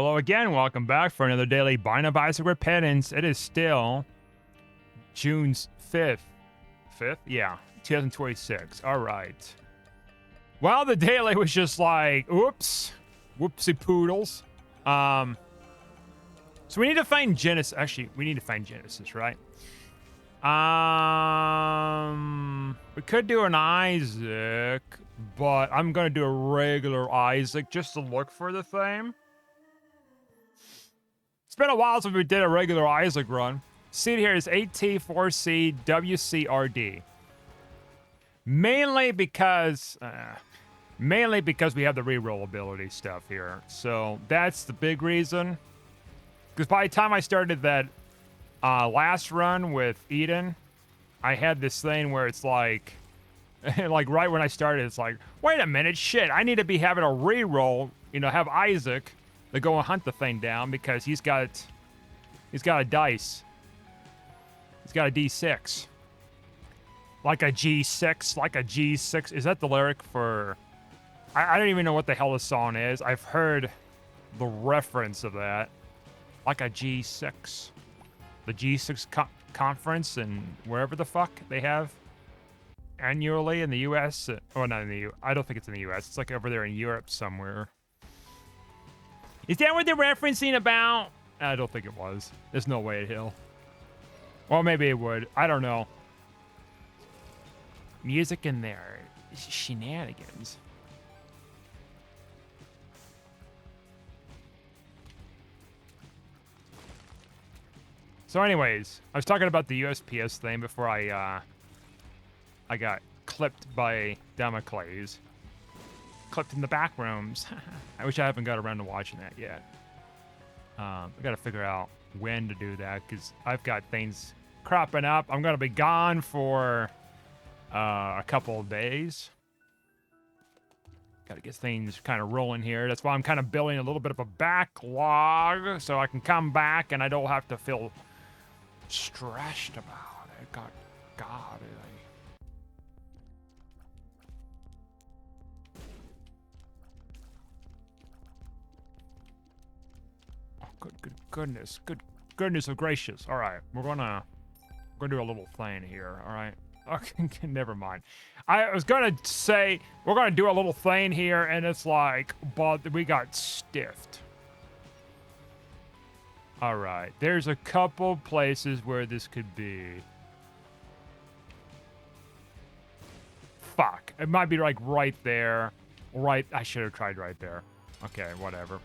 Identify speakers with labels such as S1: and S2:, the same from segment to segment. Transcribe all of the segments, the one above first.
S1: Hello again, welcome back for another daily Bind of Isaac Repentance. It is still June 5th. 5th? Yeah, 2026. All right. Well, the daily was just like, oops, whoopsie poodles. So we need to find Genesis. Actually, we need to find Genesis, right? We could do an Isaac, but I'm gonna do a regular Isaac just to look for the thing. It's been a while since we did a regular Isaac run. Seed here is AT4C WCRD. Mainly because we have the reroll ability stuff here. So that's the big reason. Because by the time I started that last run with Eden, I had this thing where it's like, like right when I started, it's like, wait a minute, shit, I need to be having a reroll, have Isaac to go and hunt the thing down because he's got a dice. He's got a D6. Like a G6, like a G6. Is that the lyric for... I don't even know what the hell the song is. I've heard the reference of that. Like a G6. The G6 conference and wherever the fuck they have annually in the U.S. Oh, not in the U.S. I don't think it's in the U.S. It's like over there in Europe somewhere. Is that what they're referencing about? I don't think it was. There's no way it will. Well, maybe it would. I don't know. Music in there. Shenanigans. So anyways, I was talking about the USPS thing before I got clipped by Damocles. Clipped in the back rooms. I wish I haven't got around to watching that yet. I got to figure out when to do that because I've got things cropping up. I'm going to be gone for a couple of days. Got to get things kind of rolling here. That's why I'm kind of building a little bit of a backlog so I can come back and I don't have to feel stressed about it. God. Good goodness of gracious. All right, we're gonna do a little thing here. All right. Okay, never mind. I was gonna say we're gonna do a little thing here, and it's like, but we got stiffed. All right, there's a couple places where this could be. Fuck, it might be like right there. Right, I should have tried right there. Okay, whatever.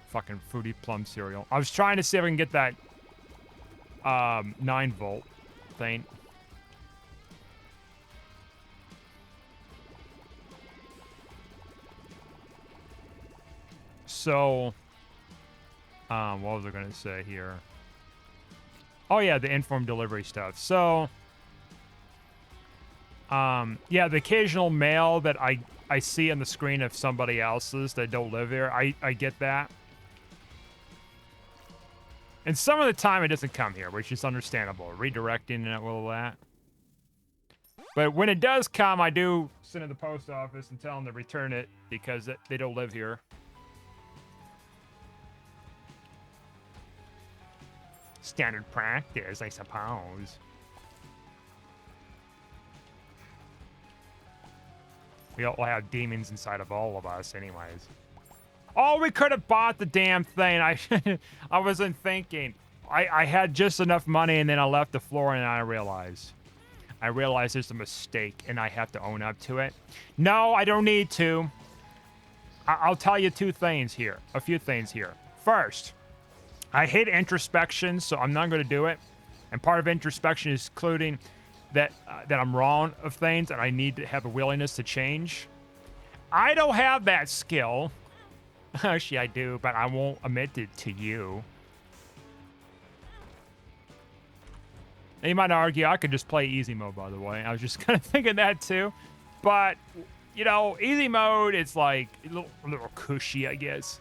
S1: Fucking fruity plum cereal. I was trying to see if I can get that 9-volt thing. So, what was I gonna say here? Oh yeah, the informed delivery stuff. So, yeah, the occasional mail that I see on the screen of somebody else's that don't live here, I get that. And some of the time it doesn't come here, which is understandable. Redirecting and all that. But when it does come, I do send it to the post office and tell them to return it because they don't live here. Standard practice, I suppose. We all have demons inside of all of us anyways. Oh, we could have bought the damn thing. I wasn't thinking. I had just enough money and then I left the floor and I realized there's a mistake and I have to own up to it. No, I don't need to. I'll tell you a few things here. First, I hate introspection, so I'm not going to do it. And part of introspection is including that I'm wrong of things and I need to have a willingness to change. I don't have that skill. Actually, I do, but I won't admit it to you. And you might argue I could just play easy mode, by the way. I was just kind of thinking that too. But, easy mode, it's like a little cushy, I guess.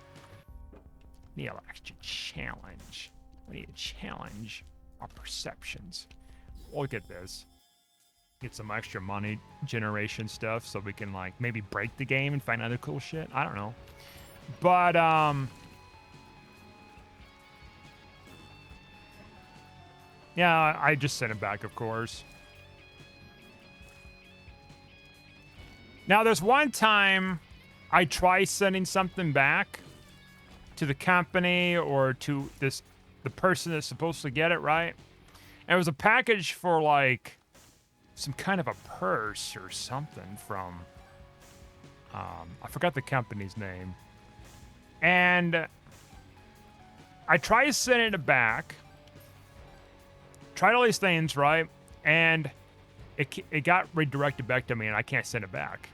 S1: Need an extra challenge. We need to challenge our perceptions. Look at this. Get some extra money generation stuff so we can, maybe break the game and find other cool shit. I don't know. But, Yeah, I just sent it back, of course. Now, there's one time I try sending something back to the company or to the person that's supposed to get it, right? And it was a package for like some kind of a purse or something from I forgot the company's name. And I tried sending it back. Tried all these things, right? And it got redirected back to me, and I can't send it back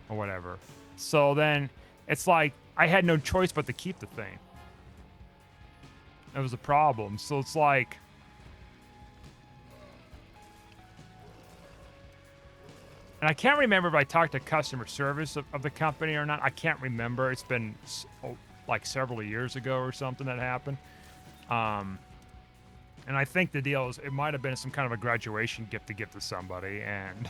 S1: or whatever. So then it's like I had no choice but to keep the thing. That was a problem. So it's like, and I can't remember if I talked to customer service of the company or not. I can't remember. It's been like several years ago or something that happened. And I think the deal is it might have been some kind of a graduation gift to give to somebody, and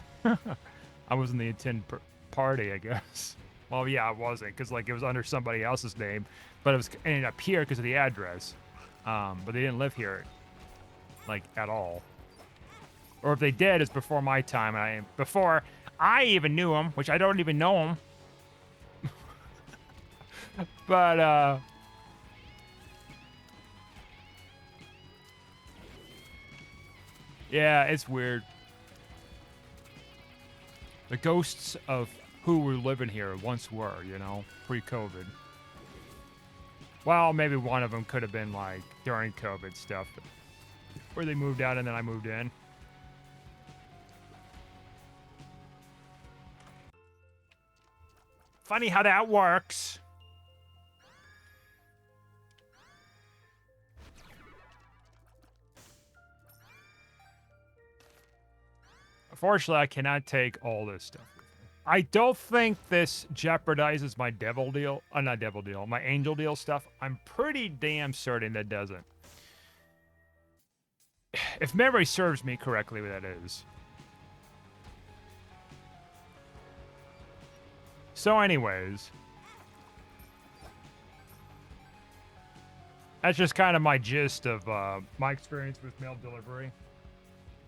S1: I wasn't the intended party, I guess. Well, yeah, I wasn't, because like it was under somebody else's name, but it was ended up here because of the address. But they didn't live here, like at all. Or if they did, it's before my time. Before I even knew them, which I don't even know them. But yeah, it's weird. The ghosts of who were living here once were, you know, pre-COVID. Well, maybe one of them could have been like during COVID stuff, where they moved out and then I moved in. Funny how that works. Unfortunately, I cannot take all this stuff with me. I don't think this jeopardizes my devil deal. Not devil deal, my angel deal stuff. I'm pretty damn certain that doesn't. If memory serves me correctly, that is. So anyways, that's just kind of my gist of my experience with mail delivery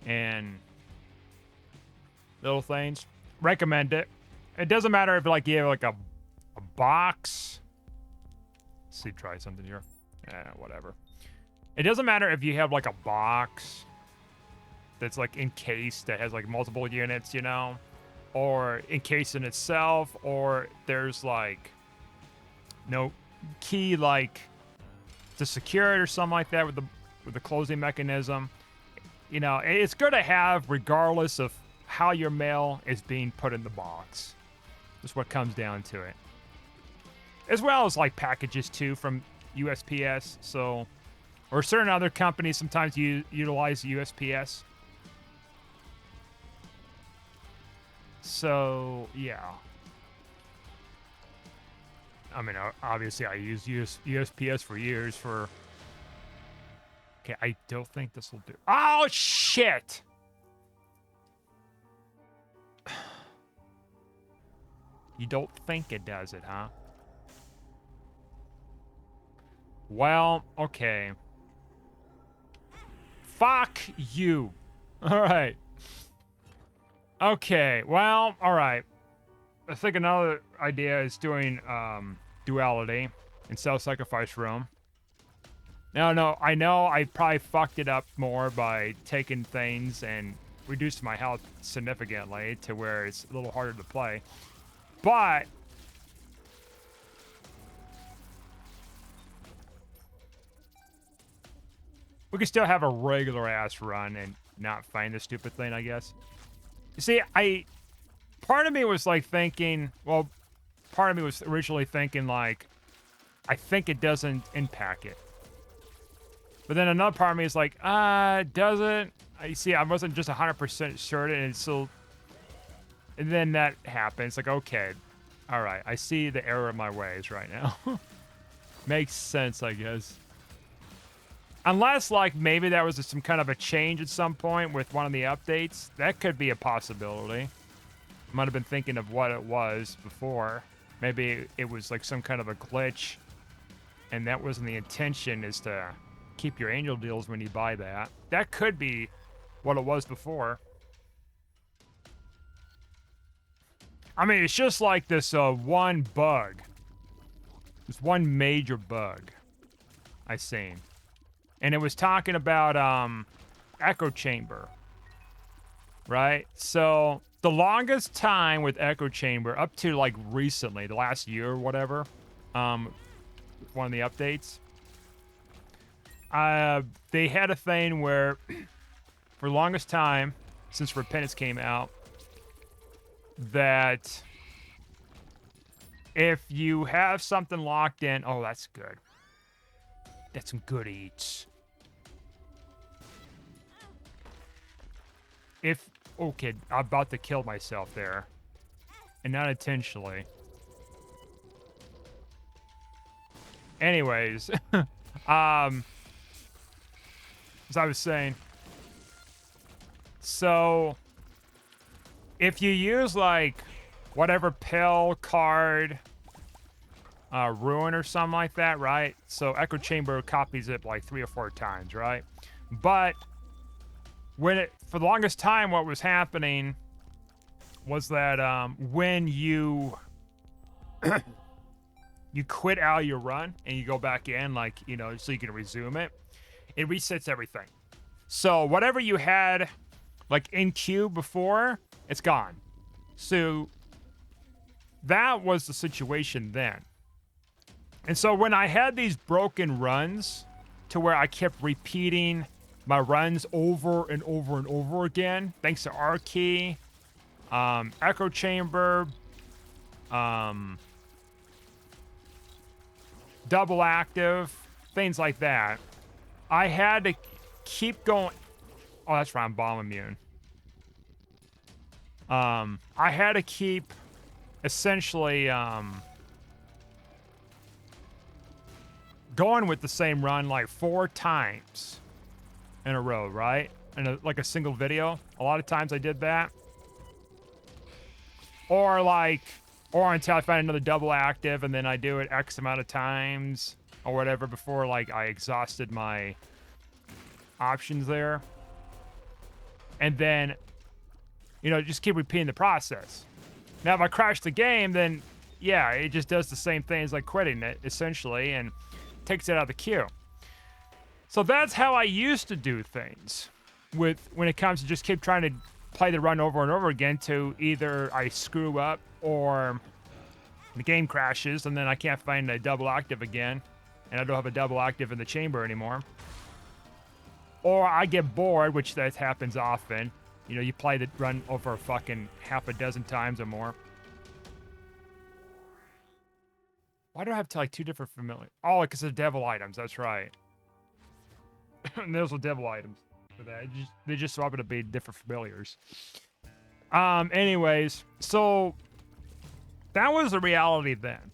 S1: and little things. Recommend it. It doesn't matter if like you have like a box. Let's see, try something here. Whatever. It doesn't matter if you have like a box that's like encased that has like multiple units, you know, or encased in itself, or there's like no key like to secure it or something like that with the closing mechanism. You know, it's good to have regardless of how your mail is being put in the box. That's what comes down to it. As well as like packages too from USPS. So, or certain other companies sometimes utilize USPS. So yeah. I mean, obviously I used USPS for years for. Okay, I don't think this will do. Oh shit! You don't think it does it, huh? Well, okay. Fuck you. All right. Okay, well, all right. I think another idea is doing duality in self-sacrifice room. No, I know I probably fucked it up more by taking things and reduced my health significantly to where it's a little harder to play. But we can still have a regular ass run and not find the stupid thing, I guess. You see, part of me was like thinking, well, part of me was originally thinking like, I think it doesn't impact it. But then another part of me is like, does it? I see, I wasn't just 100% sure, and so, and then that happens. Like, okay, all right, I see the error of my ways right now. Makes sense, I guess. Unless, like, maybe that was some kind of a change at some point with one of the updates. That could be a possibility. Might have been thinking of what it was before. Maybe it was like some kind of a glitch, and that wasn't the intention, is to keep your angel deals when you buy that. That could be what it was before. I mean, it's just like this one bug. This one major bug I seen. And it was talking about echo chamber. Right? So the longest time with echo chamber, up to like recently, the last year or whatever, one of the updates, they had a thing where for the longest time since Repentance came out, that if you have something locked in, oh, that's good. That's some good eats. If, okay, I'm about to kill myself there. And not intentionally. Anyways, as I was saying, so if you use like whatever pill card, ruin or something like that, right? So Echo Chamber copies it like 3 or 4 times, right? But when it, for the longest time, what was happening was that when you you quit out your run and you go back in, like, you know, so you can resume it, it resets everything. So whatever you had like in queue before, it's gone. So that was the situation then. And so when I had these broken runs to where I kept repeating my runs over and over and over again, thanks to R key, echo chamber, double active, things like that, I had to keep going. Oh, that's right, I'm bomb immune. I had to keep essentially going with the same run like 4 times in a row, right? In like a single video. A lot of times I did that. Or until I find another double active, and then I do it X amount of times or whatever before like I exhausted my options there. And then, you know, just keep repeating the process. Now, if I crash the game, then yeah, it just does the same thing as like quitting it, essentially, and takes it out of the queue. So that's how I used to do things when it comes to just keep trying to play the run over and over again to either I screw up or the game crashes and then I can't find a double active again and I don't have a double active in the chamber anymore. Or I get bored, which that happens often. You know, you play the run over a fucking half a dozen times or more. Why do I have to like 2 different familiar? Oh, because they're devil items. That's right. And those are devil items for that. They just so happen to be different familiars. Anyways, so that was the reality then.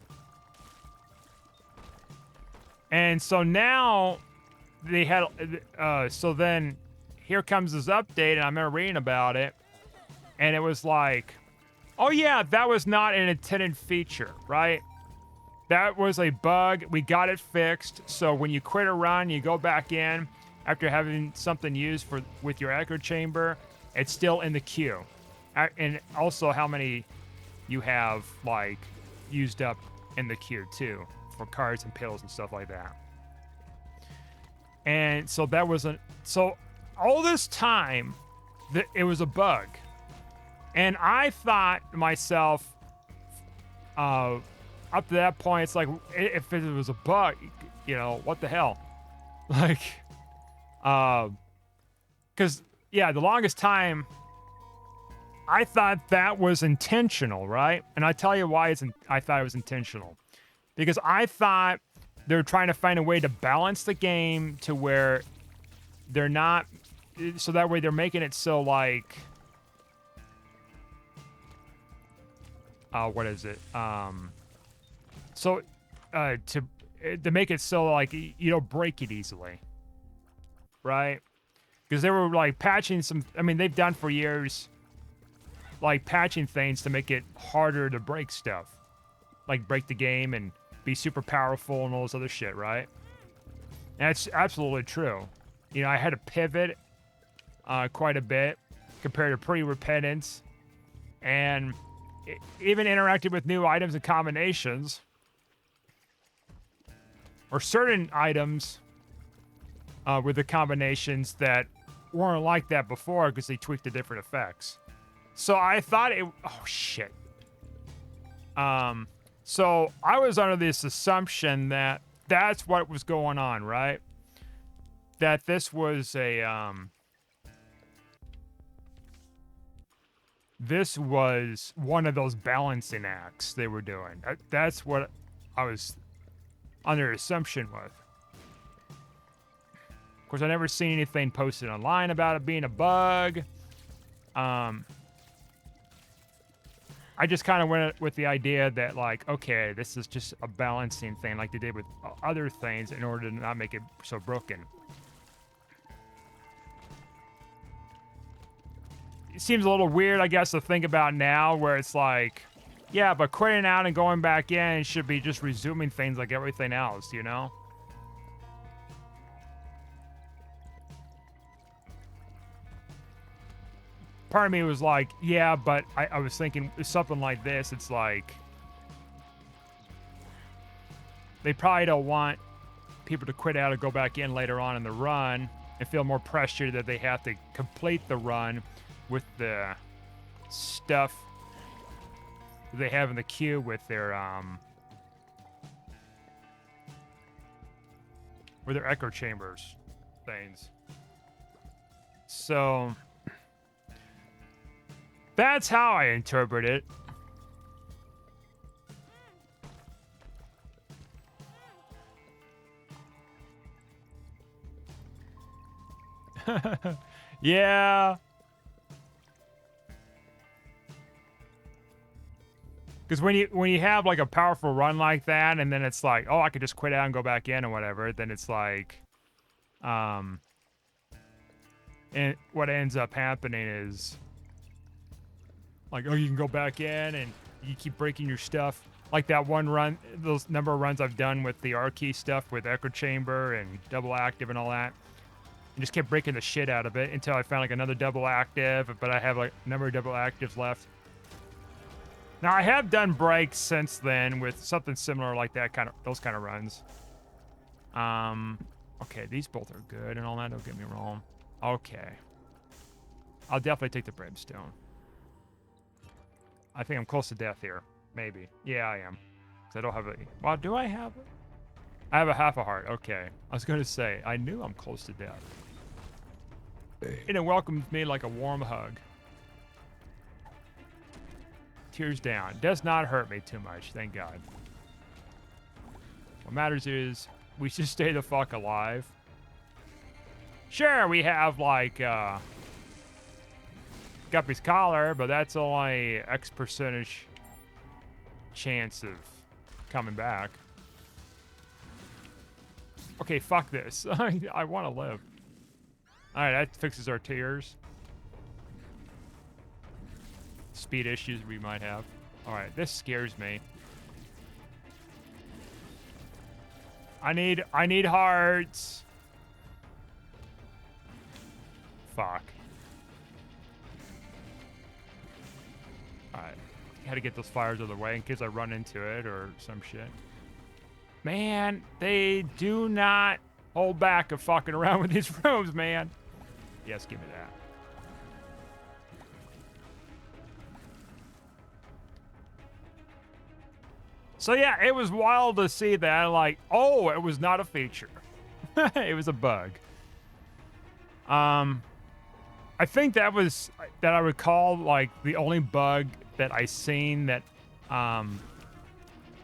S1: And so now they had, so then here comes this update, and I remember reading about it, and it was like, oh yeah, that was not an intended feature, right? That was a bug. We got it fixed. So when you quit a run, you go back in after having something used with your echo chamber, it's still in the queue. And also how many you have like used up in the queue too for cards and pills and stuff like that. And so that wasn't, so all this time that it was a bug. And I thought to myself, up to that point, it's like, if it was a bug, you know, what the hell? Like, because, yeah, the longest time, I thought that was intentional, right? And I tell you why I thought it was intentional. Because I thought they're trying to find a way to balance the game to where they're not, so that way they're making it so like, what is it? So, to make it so like you don't break it easily, right? Because they were like patching some. I mean, they've done for years, like patching things to make it harder to break stuff, like break the game and be super powerful and all this other shit, right? And that's absolutely true. You know, I had to pivot quite a bit compared to pre-repentance, and even interacted with new items and combinations, or certain items with the combinations that weren't like that before because they tweaked the different effects. So I thought it. Oh shit. So I was under this assumption that that's what was going on, right? That this was a this was one of those balancing acts they were doing. That's what I was under assumption with. Of course, I never seen anything posted online about it being a bug. I just kind of went with the idea that, like, okay, this is just a balancing thing like they did with other things in order to not make it so broken. It seems a little weird, I guess, to think about now, where it's like, yeah, but quitting out and going back in should be just resuming things like everything else, you know? Part of me was like, yeah, but I was thinking something like this. It's like, they probably don't want people to quit out and go back in later on in the run and feel more pressure that they have to complete the run with the stuff they have in the queue with their echo chambers things. So that's how I interpret it. Yeah. Because when you have like a powerful run like that, and then it's like, oh, I could just quit out and go back in or whatever, then it's like, and what ends up happening is, like, oh, you can go back in and you keep breaking your stuff. Like that one run, those number of runs I've done with the R key stuff with Echo Chamber and double active and all that. And just kept breaking the shit out of it until I found like another double active, but I have like a number of double actives left. Now I have done breaks since then with something similar like that, those kind of runs. Okay, these both are good and all that, don't get me wrong. Okay. I'll definitely take the brimstone. I think I'm close to death here. Maybe. Yeah, I am. Because I don't have a... Well, do I have it? I have a half a heart. Okay. I was going to say, I knew I'm close to death. And it welcomes me like a warm hug. Tears down. Does not hurt me too much, thank God. What matters is, we should stay the fuck alive. Sure, we have, like, Guppy's collar, but that's only X percentage chance of coming back. Okay, fuck this. I want to live. Alright, that fixes our tears. Speed issues we might have. Alright, this scares me. I need hearts. Fuck. Alright. Gotta get those fires out of the way in case I run into it or some shit. Man, they do not hold back of fucking around with these rooms, man. Yes, give me that. So yeah, it was wild to see that. Like, oh, it was not a feature. It was a bug. I think that I recall, like, the only bug that I seen that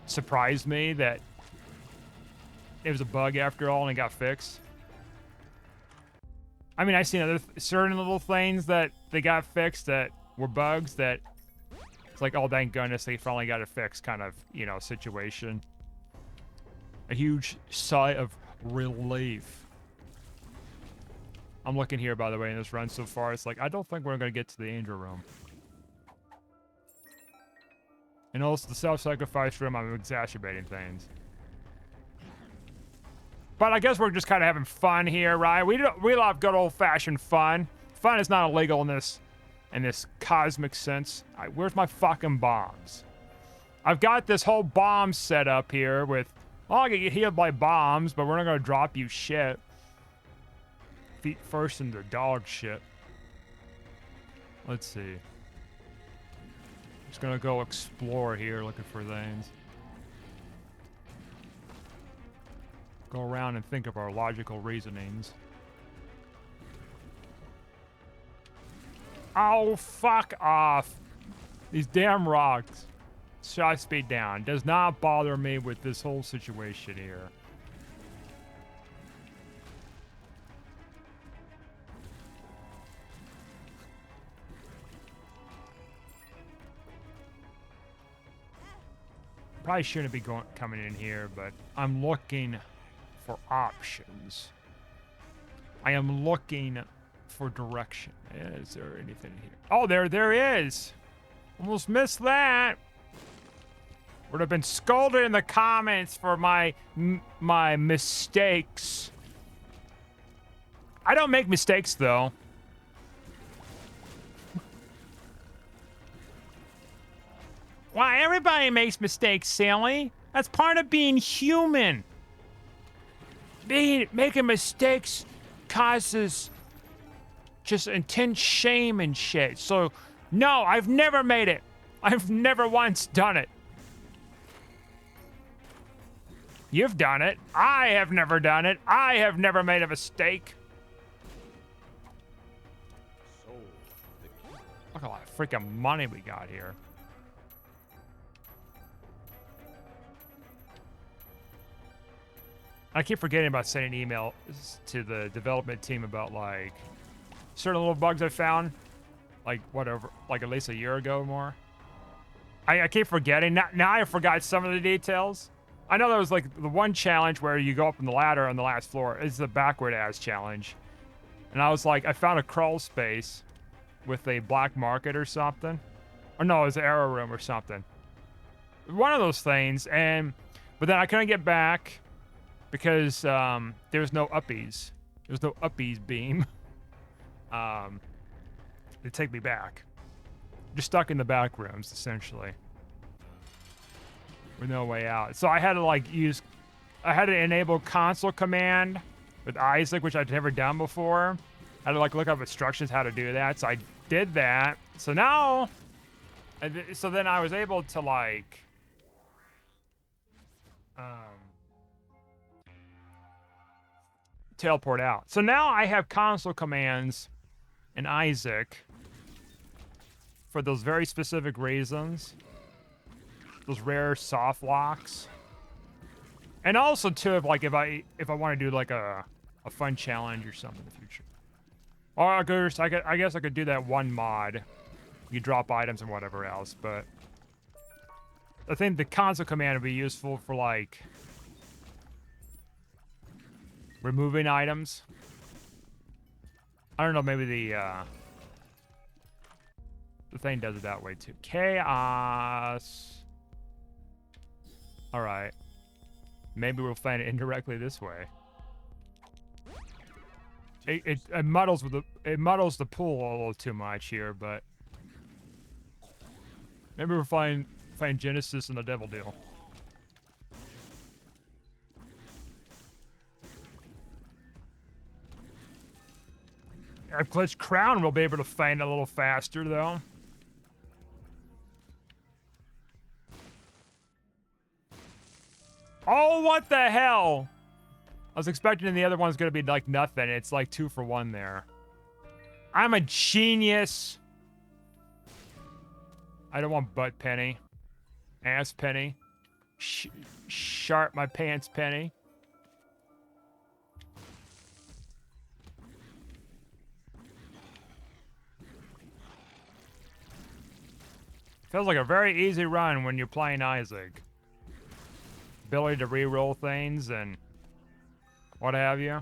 S1: surprised me that it was a bug after all and it got fixed. I mean, I've seen other certain little things that they got fixed that were bugs that it's like, oh, thank goodness they finally got it fixed kind of, you know, situation. A huge sigh of relief. I'm looking here, by the way, in this run so far. It's like, I don't think we're going to get to the angel room. And also the self-sacrifice room, I'm exacerbating things. But I guess we're just kind of having fun here, right? We love good old-fashioned fun. Fun is not illegal in this cosmic sense. All right, where's my fucking bombs? I've got this whole bomb set up here with, oh, I can get healed by bombs, but we're not gonna drop you shit. Feet first into dog shit. Let's see. Just gonna go explore here, looking for things. Go around and think of our logical reasonings. Oh, fuck off. These damn rocks. Shot speed down. Does not bother me with this whole situation here. Probably shouldn't be coming in here, but I'm looking for options. I am looking for direction. Is there anything here? Oh, there is. Almost missed that. Would have been scolded in the comments for my mistakes. I don't make mistakes though. Why, everybody makes mistakes, Sally. That's part of being human. Making mistakes causes just intense shame and shit. So, no, I've never made it. I've never once done it. You've done it. I have never done it. I have never made a mistake. Look at all that freaking money we got here. I keep forgetting about sending emails to the development team about, like, certain little bugs I found. Like, whatever, like at least a year ago or more. I keep forgetting. Now I forgot some of the details. I know there was, like, the one challenge where you go up on the ladder on the last floor. It's the backward-ass challenge. And I was like, I found a crawl space with a black market or something. Or no, it was an arrow room or something. One of those things, but then I couldn't get back because there was no uppies. There was no uppies beam. To take me back. Just stuck in the back rooms, essentially. With no way out. So I had to, like, I had to enable console command with Isaac, which I'd never done before. I had to, like, look up instructions how to do that. So I did that. So now, so then I was able to, like, teleport out. So now I have console commands in Isaac for those very specific reasons. Those rare soft locks. And also too, if I want to do like a fun challenge or something in the future. Or I guess I could do that one mod. You drop items and whatever else, but I think the console command would be useful for, like, removing items. I don't know, maybe the thing does it that way too. Chaos. All right. Maybe we'll find it indirectly this way. It muddles the pool a little too much here, but maybe we'll find Genesis and the Devil Deal. If Glitch Crown will be able to find it a little faster, though. Oh, what the hell? I was expecting the other one's gonna be like nothing. It's like 2 for 1 there. I'm a genius. I don't want butt penny. Ass penny. Sharp my pants penny. Feels like a very easy run when you're playing Isaac. Ability to re-roll things and what have you.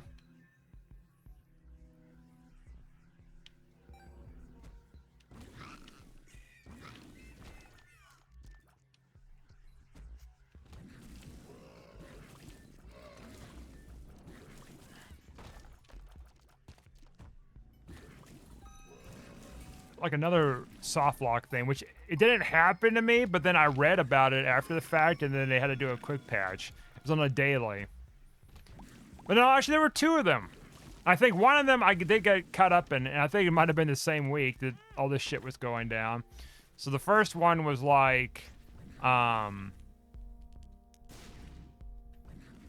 S1: like another soft lock thing, which it didn't happen to me, but then I read about it after the fact, and then they had to do a quick patch. It was on a daily. But no, actually, there were 2 of them. I think one of them I did get caught up in, and I think it might have been the same week that all this shit was going down. So the first one was like,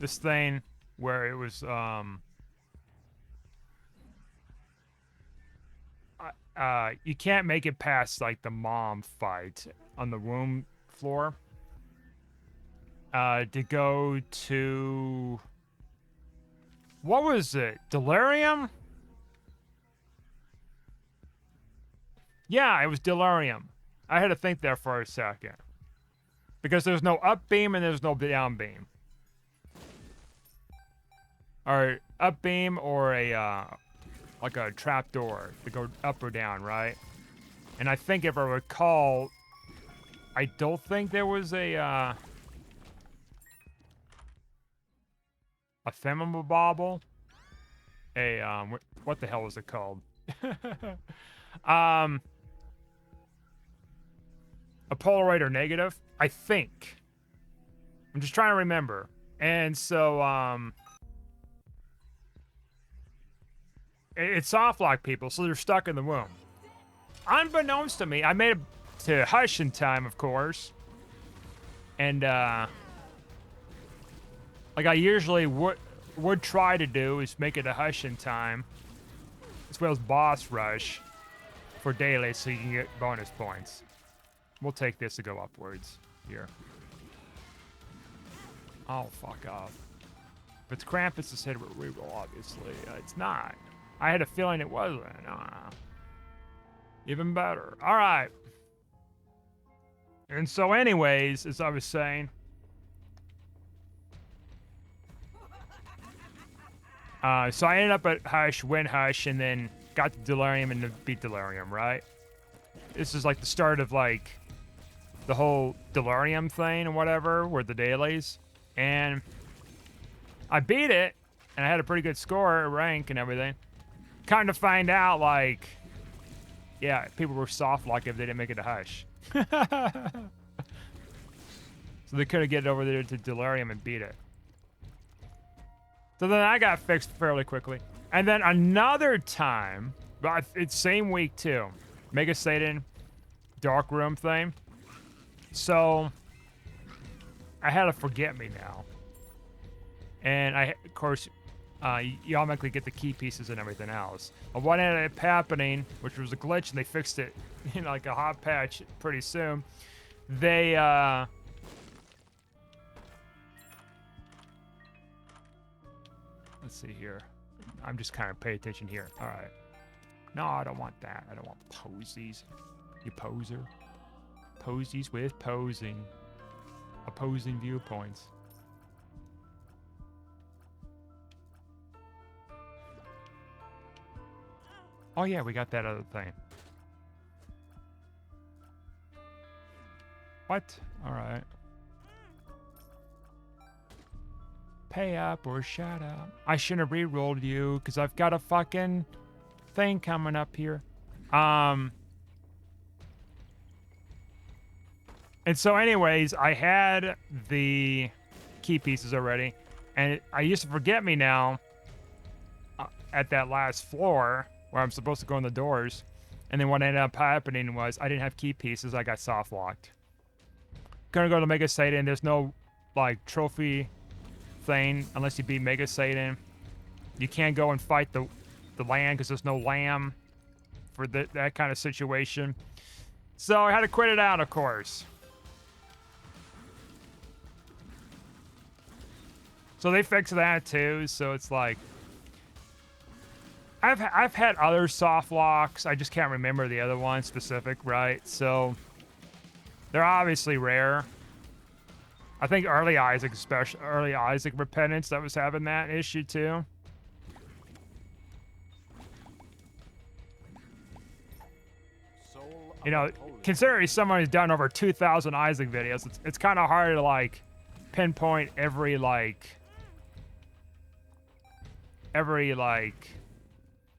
S1: this thing where it was, you can't make it past like the mom fight on the room floor. To go to, what was it? Delirium? Yeah, it was Delirium. I had to think there for a second. Because there's no up beam and there's no down beam. Or up beam or a, like a trap door to go up or down, right? And I think if I recall, I don't think there was a thingamabob, what the hell was it called? A Polaroid or negative, I think. I'm just trying to remember. And so, it soft locked people, so they're stuck in the room. Unbeknownst to me, I made it to Hush in time, of course. And, like I usually would try to do is make it a Hush in time, as well as boss rush for daily, so you can get bonus points. We'll take this to go upwards here. Oh, fuck off. If it's Krampus, it's hit with reroll, obviously. It's not. I had a feeling it wasn't. Even better. All right. And so anyways, as I was saying, so I ended up at Hush, win Hush, and then got to Delirium and beat Delirium, right? This is like the start of like the whole Delirium thing and whatever, were the dailies. And I beat it, and I had a pretty good score, rank, and everything. Kind of find out, like, yeah, people were soft locked if they didn't make it to Hush. So they could have get over there to Delirium and beat it. So then I got fixed fairly quickly. And then another time, but it's same week too, Mega Satan Dark Room thing. So I had to forget me now. And I, of course, you automatically get the key pieces and everything else. But what ended up happening, which was a glitch, and they fixed it in like a hot patch pretty soon, they, let's see here. I'm just kind of paying attention here. All right. No, I don't want that. I don't want posies. You poser. Posies with posing. Opposing viewpoints. Oh yeah, we got that other thing. What? Alright. Pay up or shut up. I shouldn't have re-rolled you, because I've got a fucking thing coming up here. And so anyways, I had the key pieces already, and I used to forget me now at that last floor where I'm supposed to go in the doors. And then what ended up happening was I didn't have key pieces. I got soft locked. Couldn't go to Mega Satan. There's no like trophy thing unless you beat Mega Satan. You can't go and fight the land because there's no lamb for that kind of situation. So I had to quit it out, of course. So they fixed that too. So it's like I've had other soft locks. I just can't remember the other one specific, right? So they're obviously rare. I think early Isaac, especially early Isaac Repentance, that was having that issue too. You know, considering someone who's done over 2,000 Isaac videos, it's kind of hard to like pinpoint every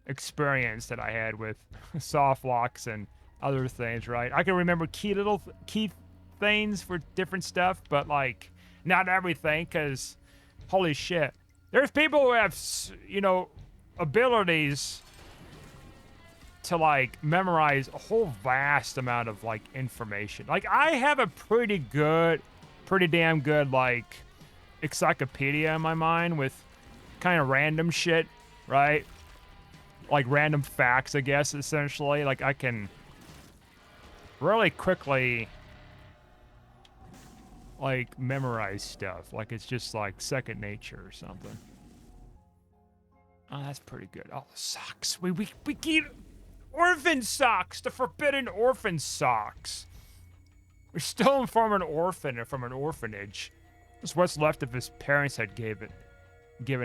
S1: experience that I had with soft locks and other things, right? I can remember key things for different stuff, but like not everything, because holy shit, there's people who have, you know, abilities to like memorize a whole vast amount of like information. Like I have a pretty damn good like encyclopedia in my mind with kind of random shit, right? Like random facts, I guess, essentially. Like I can really quickly like memorize stuff. Like it's just like second nature or something. Oh, that's pretty good. Oh, the socks. We get orphan socks, the forbidden orphan socks. We're stolen from an orphan or from an orphanage. It's what's left of his parents had given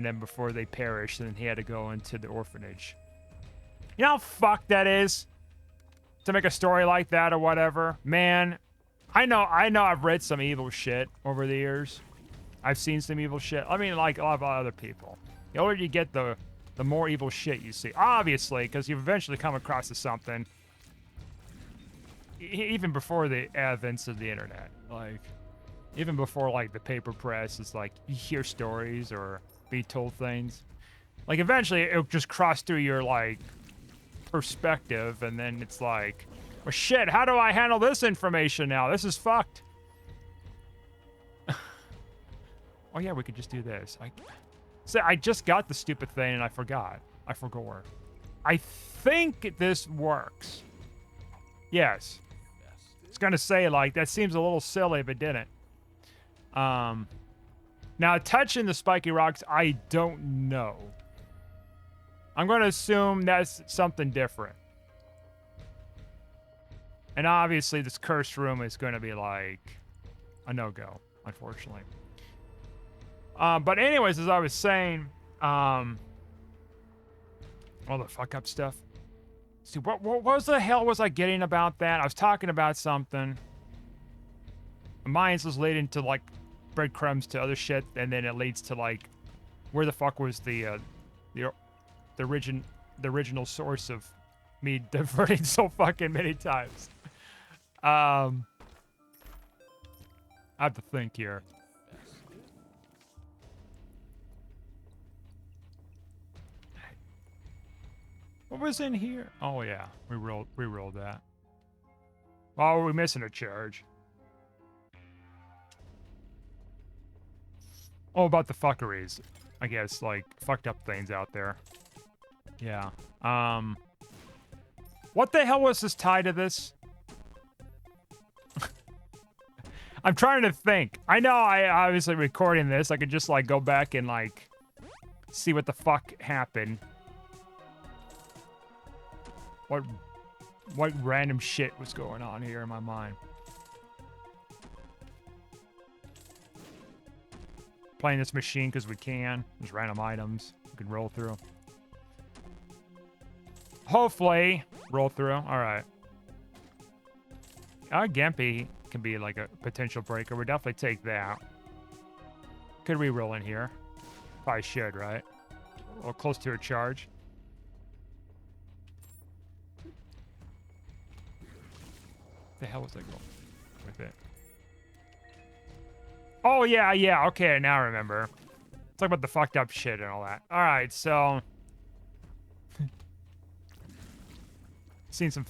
S1: him before they perished, and then he had to go into the orphanage. You know how fucked that is? To make a story like that or whatever? Man, I know I've read some evil shit over the years. I've seen some evil shit. I mean, like a lot of other people. The older you get, the more evil shit you see. Obviously, because you eventually come across to something. Even before the advents of the internet. Like, even before, like, the paper press, it's like, you hear stories or be told things. Like, eventually, it'll just cross through your, like, perspective, and then it's like, well, shit, how do I handle this information now? This is fucked. Oh, yeah, we could just do this. I just got the stupid thing, and I forgot. I forgot. I think this works. Yes. It's gonna say, like, that seems a little silly if it didn't. Now, touching the spiky rocks, I don't know. I'm gonna assume that's something different. And obviously, this cursed room is gonna be, like, a no-go, unfortunately. But anyways, as I was saying, all the fuck-up stuff. See, what the hell was I getting about that? I was talking about something. Mine's was leading to, like, breadcrumbs to other shit, and then it leads to, like, where the fuck was the original source of me diverting so fucking many times? I have to think here. What was in here? Oh yeah, we rolled that. Oh, we're missing a charge. Oh, about the fuckeries. I guess, like, fucked up things out there. Yeah. What the hell was this tied to this? I'm trying to think. I know I obviously recording this. I could just, like, go back and, like, see what the fuck happened. What random shit was going on here in my mind? Playing this machine because we can. There's random items we can roll through. Hopefully, roll through. All right. Gempy can be like a potential breaker. We definitely take that. Could we roll in here? Probably should, right? A little close to a charge. The hell was I going with it? Oh, yeah, okay, now I remember. Talk about the fucked up shit and all that. Alright, so... seen some...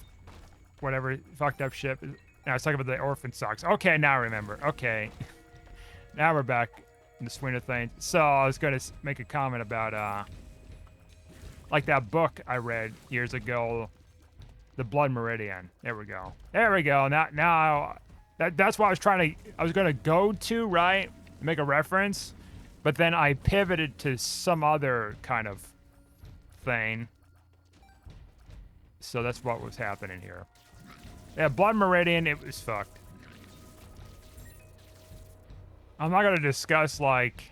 S1: whatever, fucked up shit. Now I was talking about the orphan socks. Okay, now I remember. Okay. Now we're back in the swing of things. So, I was gonna make a comment about, like that book I read years ago, The Blood Meridian. There we go. There we go. Now that's what I was gonna go to, right? Make a reference, but then I pivoted to some other kind of thing. So that's what was happening here. Yeah, Blood Meridian, it was fucked. I'm not gonna discuss, like,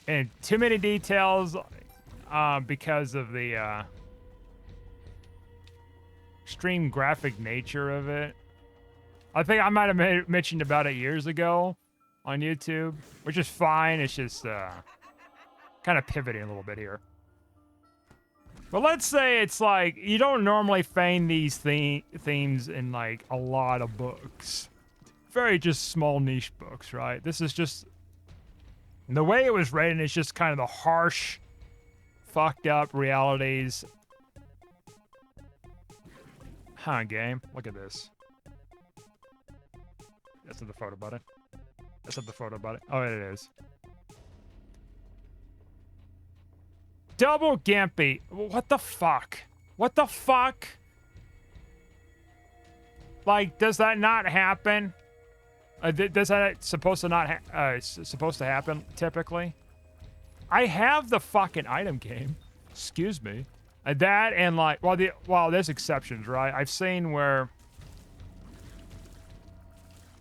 S1: in too many details, because of the, extreme graphic nature of it. I think I might have mentioned about it years ago on YouTube, which is fine. It's just kind of pivoting a little bit here. But let's say it's like you don't normally find these themes in like a lot of books. Very just small niche books, right? This is just the way it was written is just kind of the harsh, fucked up realities. Huh, game? Look at this. That's not the photo button. That's not the photo button. Oh, it is. Double Gimpy. What the fuck? What the fuck? Like, does that not happen? Does that supposed to not supposed to happen typically? I have the fucking item game. Excuse me. That and like, well, there's exceptions, right? I've seen where.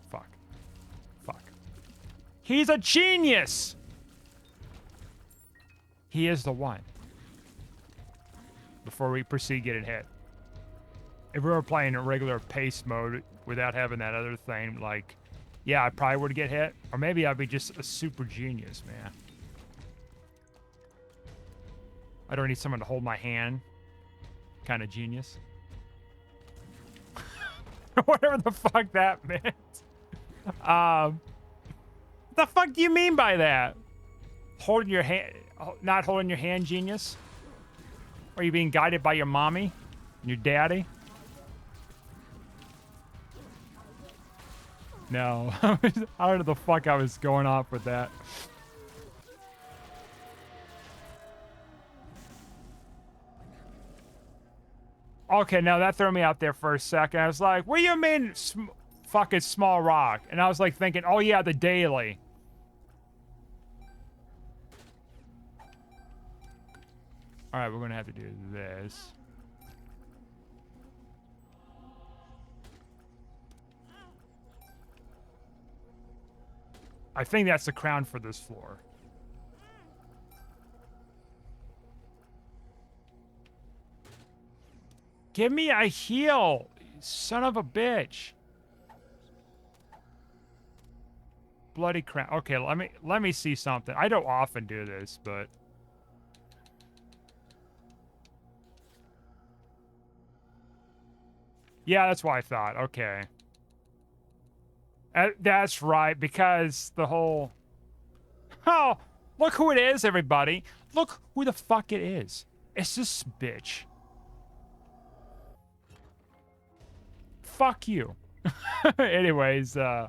S1: Fuck. He's a genius. He is the one. Before we proceed getting hit. If we were playing a regular pace mode without having that other thing, like, yeah, I probably would get hit. Or maybe I'd be just a super genius, man. I don't need someone to hold my hand. Kind of genius. Whatever the fuck that meant. What the fuck do you mean by that? Holding your hand, not holding your hand, genius? Are you being guided by your mommy and your daddy? No. I don't know the fuck I was going off with that. Okay, now that threw me out there for a second. I was like, what do you mean fucking small rock? And I was like thinking, oh yeah, the daily. All right, we're going to have to do this. I think that's the crown for this floor. Give me a heal, son of a bitch. Bloody crown. Okay, let me see something. I don't often do this, but yeah, that's what I thought. Okay. That's right, because the whole... Oh, look who it is, everybody. Look who the fuck it is. It's this bitch. Fuck you. Anyways, yeah,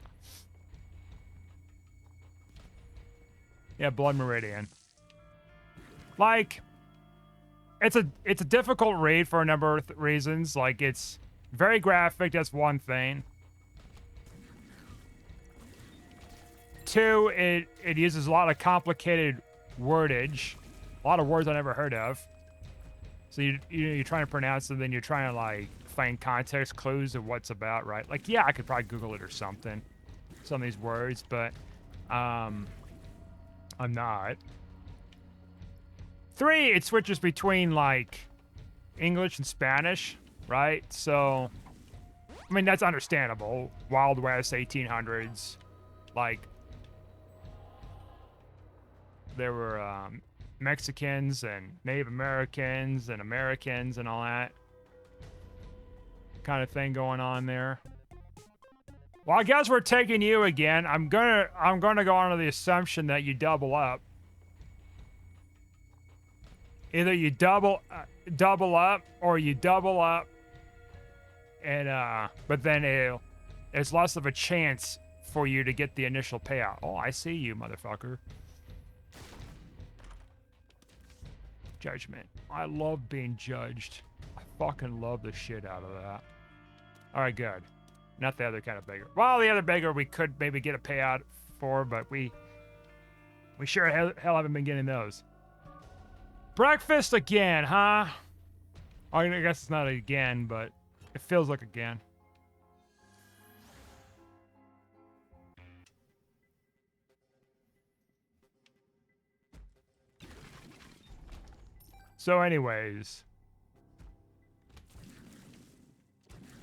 S1: Blood Meridian. Like, it's a difficult read for a number of reasons. Like, it's very graphic, that's one thing. Two, it uses a lot of complicated wordage. A lot of words I never heard of. So you're trying to pronounce them, then you're trying to, like, find context clues of what's about, right? Like, yeah, I could probably Google it or something. Some of these words, but I'm not. Three, it switches between, like, English and Spanish, right? So, I mean, that's understandable. Wild West, 1800s. Like, there were Mexicans and Native Americans and all that kind of thing going on there. Well, I guess we're taking you again. I'm gonna go on to the assumption that you double up. Either you double up or you double up, and but then it's less of a chance for you to get the initial payout. Oh, I see you, motherfucker. Judgment. I love being judged. I fucking love the shit out of that. All right, good. Not the other kind of beggar. Well, the other beggar we could maybe get a payout for, but we sure hell haven't been getting those. Breakfast again, huh? I guess it's not again, but it feels like again. So anyways.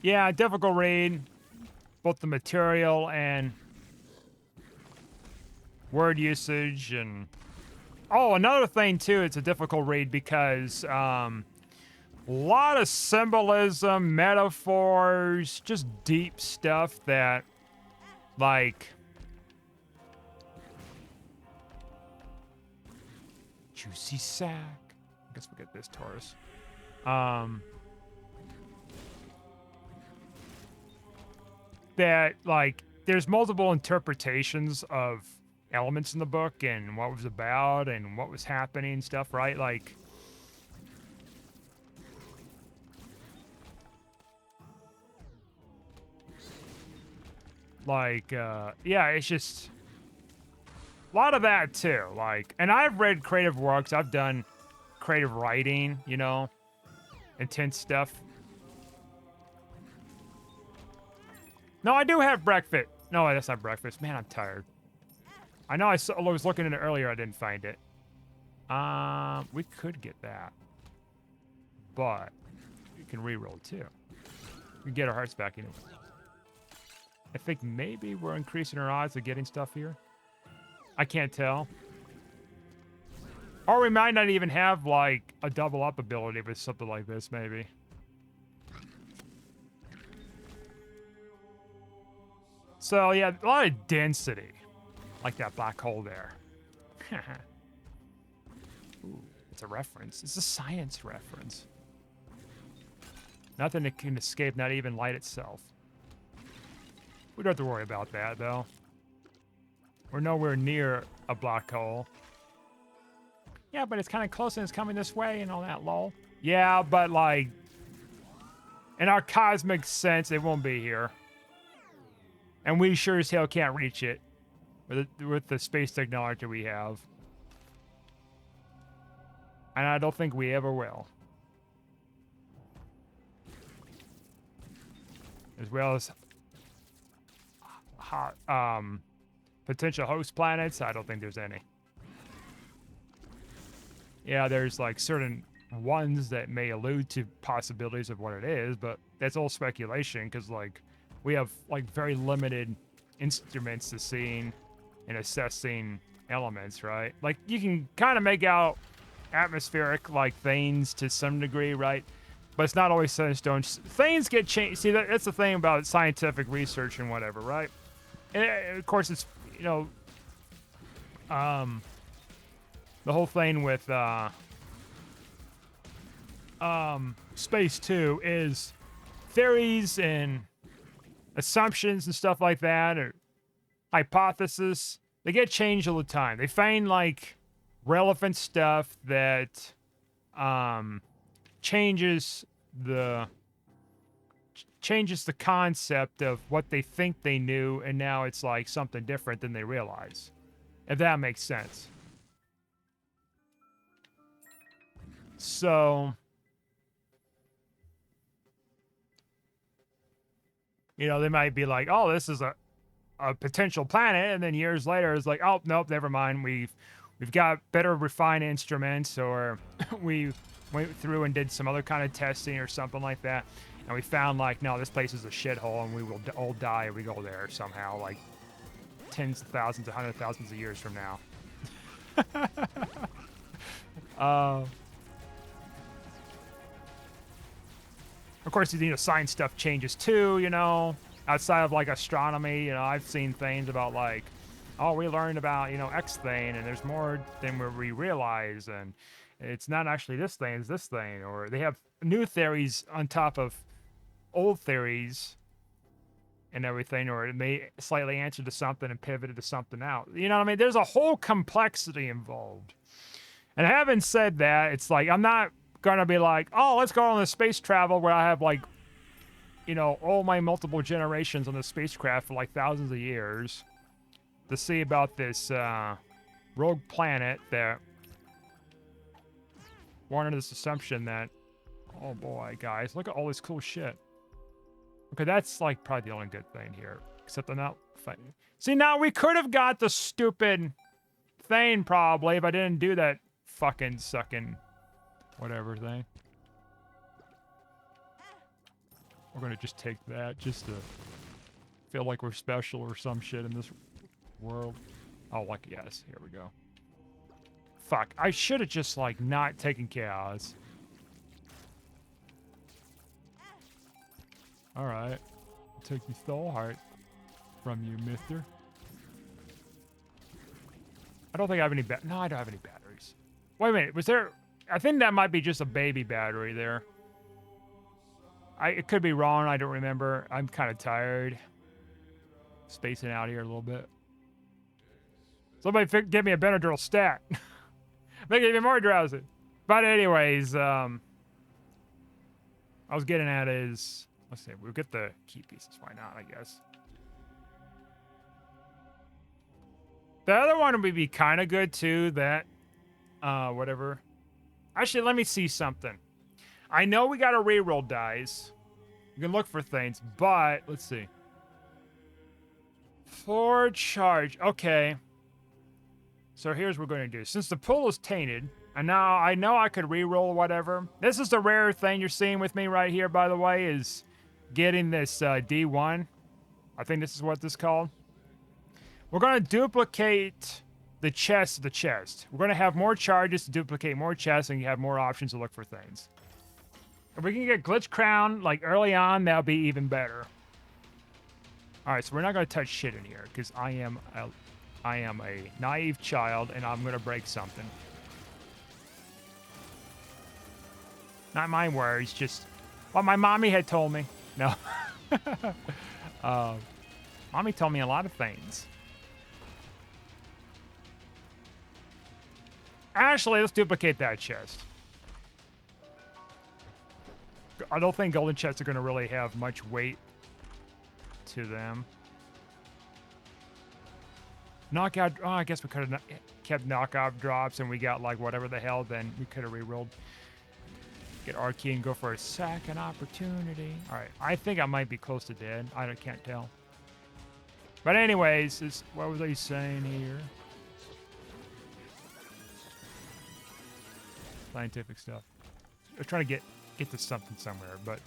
S1: Yeah, difficult read. Both the material and word usage and... Oh, another thing too, it's a difficult read because A lot of symbolism, metaphors, just deep stuff that, like, juicy sack. I guess we'll get this Taurus. That, like, there's multiple interpretations of elements in the book and what was about and what was happening and stuff, right? Yeah, it's just a lot of that too. Like, and I've read creative works, I've done creative writing, you know, intense stuff. No, I do have breakfast. No, that's not breakfast. Man, I'm tired. I know I was looking at it earlier. I didn't find it. We could get that. But we can reroll too. We can get our hearts back anyway. I think maybe we're increasing our odds of getting stuff here. I can't tell. Or we might not even have, like, a double up ability with something like this, maybe. So, yeah, a lot of density. Like that black hole there. Ooh, it's a reference. It's a science reference. Nothing that can escape, not even light itself. We don't have to worry about that, though. We're nowhere near a black hole. Yeah, but it's kind of close and it's coming this way and all that, lol. Yeah, but, like, in our cosmic sense, it won't be here. And we sure as hell can't reach it with the space technology we have. And I don't think we ever will. As well as potential host planets, I don't think there's any. Yeah, there's like certain ones that may allude to possibilities of what it is, but that's all speculation because, like, we have, like, very limited instruments to seeing and assessing elements, right? Like, you can kind of make out atmospheric, like, things to some degree, right? But it's not always set in stone. Things get changed. See, that's the thing about scientific research and whatever, right? And of course, it's, you know, the whole thing with space too is theories and assumptions and stuff like that, or hypothesis. They get changed all the time. They find, like, relevant stuff that changes the concept of what they think they knew, and now it's like something different than they realize. If that makes sense. So, you know, they might be like, oh, this is a potential planet, and then years later it's like, oh, nope, never mind. We've got better refined instruments, or we went through and did some other kind of testing or something like that, and we found, like, no, this place is a shithole, and we will all die if we go there somehow, like tens of thousands, 100,000s of years from now. Of course, you know, science stuff changes too, you know, outside of, like, astronomy. You know, I've seen things about, like, oh, we learned about, you know, X thing, and there's more than we realize, and it's not actually this thing, it's this thing. Or they have new theories on top of old theories and everything, or it may slightly answer to something and pivot to something else. You know what I mean? There's a whole complexity involved. And having said that, it's like, I'm not gonna be like, oh, let's go on a space travel where I have, like, you know, all my multiple generations on the spacecraft for, like, thousands of years to see about this rogue planet that we're under this assumption that, oh boy, guys, look at all this cool shit. Okay, that's, like, probably the only good thing here, except I'm not fighting. See, now we could have got the stupid thing probably if I didn't do that fucking sucking whatever thing. We're gonna just take that just to feel like we're special or some shit in this world. Oh, like, yes, here we go. Fuck, I should have just, like, not taken chaos. All right. Took the soul heart from you, mister. I don't think I have any no, I don't have any batteries. Wait a minute. Was there... I think that might be just a baby battery there. It could be wrong. I don't remember. I'm kind of tired. Spacing out here a little bit. Somebody give me a Benadryl stat. Make it even more drowsy. But anyways, I was getting at is... Let's see. We'll get the key pieces. Why not, I guess. The other one would be kind of good, too. That... whatever. Actually, let me see something. I know we got to reroll dice. You can look for things, but... Let's see. For charge. Okay. So here's what we're going to do. Since the pool is tainted, and now I know I could reroll whatever. This is the rare thing you're seeing with me right here, by the way, is getting this D1. I think this is what this is called. We're going to duplicate the chest of the chest. We're going to have more charges to duplicate more chests, and you have more options to look for things. If we can get Glitch Crown, like, early on, that'll be even better. Alright, so we're not going to touch shit in here, because I am a naive child, and I'm going to break something. Not my words, just what my mommy had told me. No. Mommy told me a lot of things. Actually, let's duplicate that chest. I don't think golden chests are going to really have much weight to them. Knockout... Oh, I guess we could have kept knockout drops and we got, like, whatever the hell, then we could have rerolled. Get R key and go for a second opportunity. Alright, I think I might be close to dead. I can't tell. But anyways, what was I saying here? Scientific stuff. I was trying to get to something somewhere, but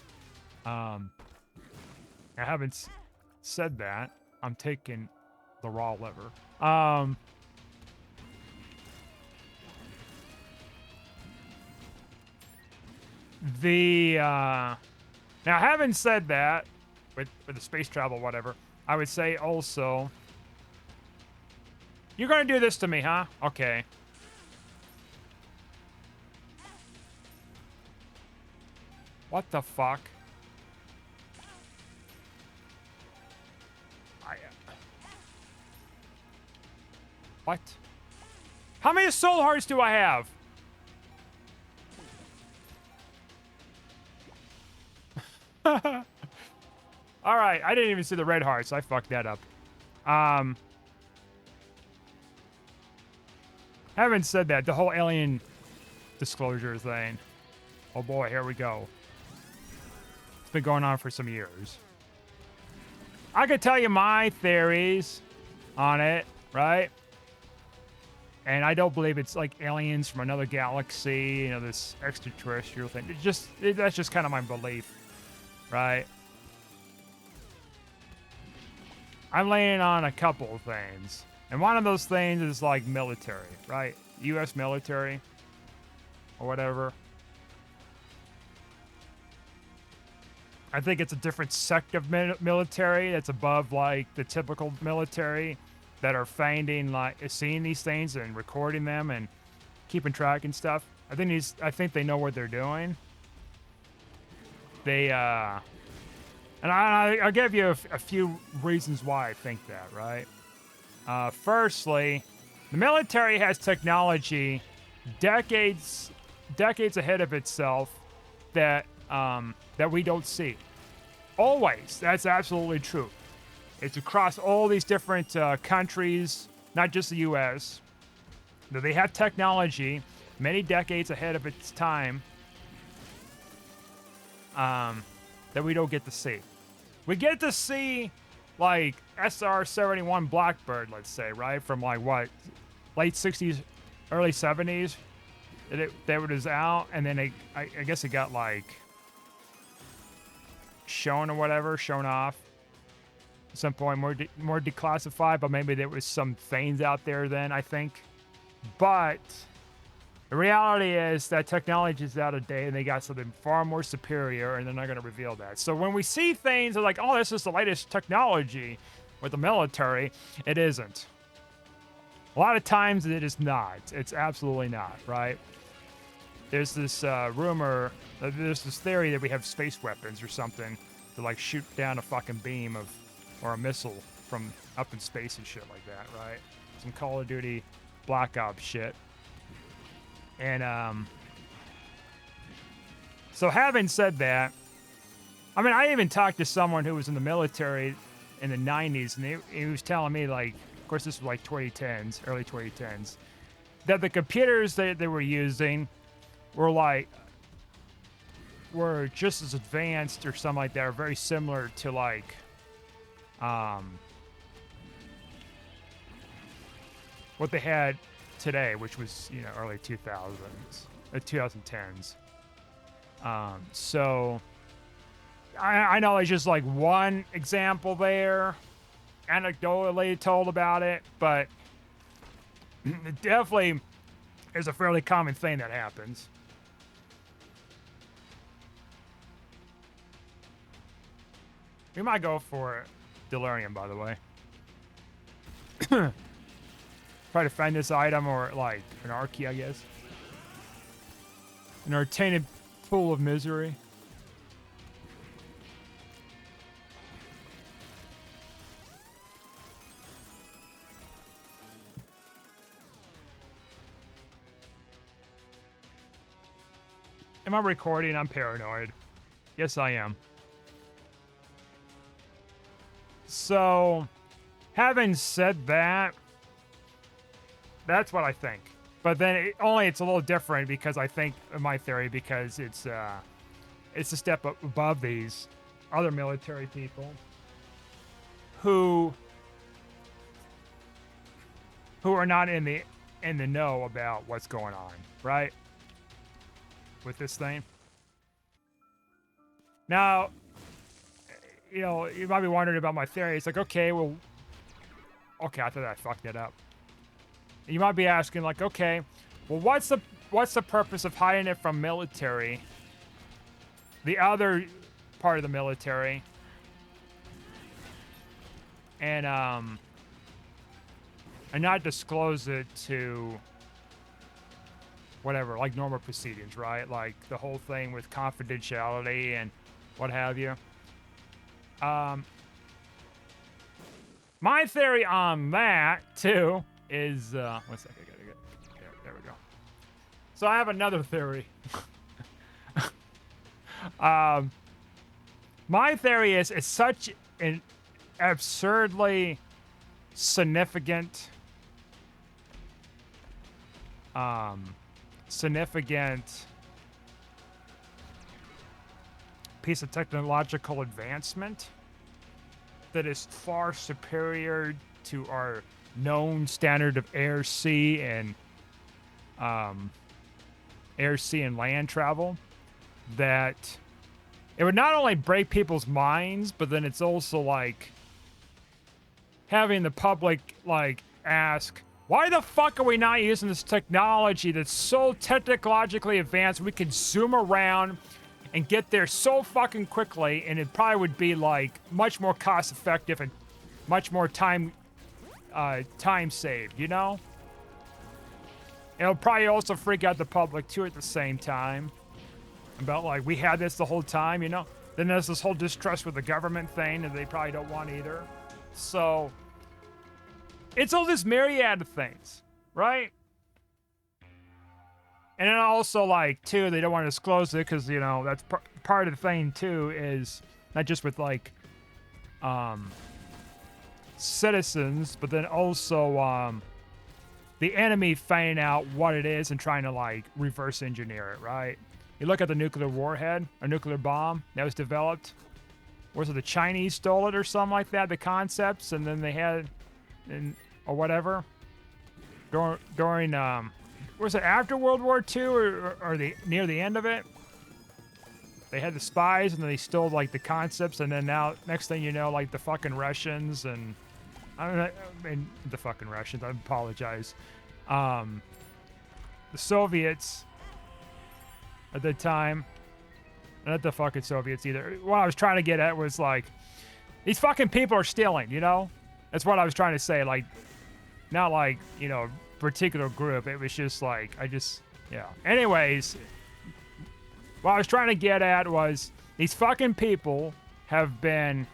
S1: I haven't said that. I'm taking the raw liver. Now, having said that, with the space travel, whatever, I would say also, you're gonna do this to me, huh? Okay. What the fuck? What? How many soul hearts do I have? Alright, I didn't even see the red hearts. I fucked that up. Having said that, the whole alien disclosure thing. Oh boy, here we go. It's been going on for some years. I could tell you my theories on it, right? And I don't believe it's like aliens from another galaxy, you know, this extraterrestrial thing. That's just kind of my belief, right? I'm laying on a couple of things. And one of those things is like military, right? U.S. military or whatever. I think it's a different sect of military that's above like the typical military that are finding, like, seeing these things and recording them and keeping track and stuff. I think they know what they're doing. And I'll give you a few reasons why I think that, right? Firstly, the military has technology decades ahead of itself that we don't see. Always. That's absolutely true. It's across all these different countries, not just the U.S. That they have technology many decades ahead of its time that we don't get to see. We get to see, like, SR-71 Blackbird, let's say, right? From, like, what? Late 60s, early 70s? That was out, and then I guess it got, like, shown or whatever, shown off. At some point, more declassified, but maybe there was some things out there then, I think. But The reality is that technology is out of date and they got something far more superior and they're not going to reveal that. So when we see things like, oh, this is the latest technology with the military, it isn't. A lot of times it is not. It's absolutely not, right? There's this rumor, there's this theory that we have space weapons or something to like shoot down a fucking beam of, or a missile from up in space and shit like that, right? Some Call of Duty Black Ops shit. And so having said that, I mean, I even talked to someone who was in the military in the 90s, and he was telling me, like, of course, this was like 2010s, early 2010s, that the computers that they were using were just as advanced or something like that, or very similar to like, what they had today, which was, you know, early 2010s. So I know it's just like one example there, anecdotally told about it, but it definitely is a fairly common thing that happens. We might go for Delirium, by the way. Try to find this item, or like an Archie, I guess. An tainted pool of misery. Am I recording? I'm paranoid. Yes, I am. So, having said that, that's what I think. But then it's a little different because I think, in my theory, because it's a step above these other military people who are not in the know about what's going on, right? With this thing. Now, you know, you might be wondering about my theory. It's like, okay, well, okay, I thought I fucked it up. You might be asking, like, okay, well, what's the purpose of hiding it from military, the other part of the military, and not disclose it to whatever, like normal proceedings, right? Like the whole thing with confidentiality and what have you. My theory on that too is one second, I gotta get there we go. So I have another theory. My theory is it's such an absurdly significant piece of technological advancement that is far superior to our known standard of air, sea, and land travel, that it would not only break people's minds, but then it's also like having the public like ask, why the fuck are we not using this technology that's so technologically advanced we can zoom around and get there so fucking quickly, and it probably would be like much more cost effective and much more time saved, you know? It'll probably also freak out the public too at the same time about like, we had this the whole time, you know? Then there's this whole distrust with the government thing that they probably don't want either. So it's all this myriad of things, right? And then also, like, too, they don't want to disclose it because, you know, that's part of the thing, too, is not just with, like, citizens, but then also the enemy finding out what it is and trying to, like, reverse engineer it, right? You look at the nuclear warhead, or nuclear bomb that was developed. Was it the Chinese stole it or something like that, the concepts, and then they had, or whatever, during was it after World War II or the near the end of it? They had the spies and then they stole like the concepts, and then now next thing you know, like the fucking Russians and I mean the fucking Russians. I apologize. the Soviets at the time, not the fucking Soviets either. What I was trying to get at was like, these fucking people are stealing, you know? That's what I was trying to say. Like, not like, you know, particular group. It was just like, yeah. Anyways, what I was trying to get at was these fucking people have been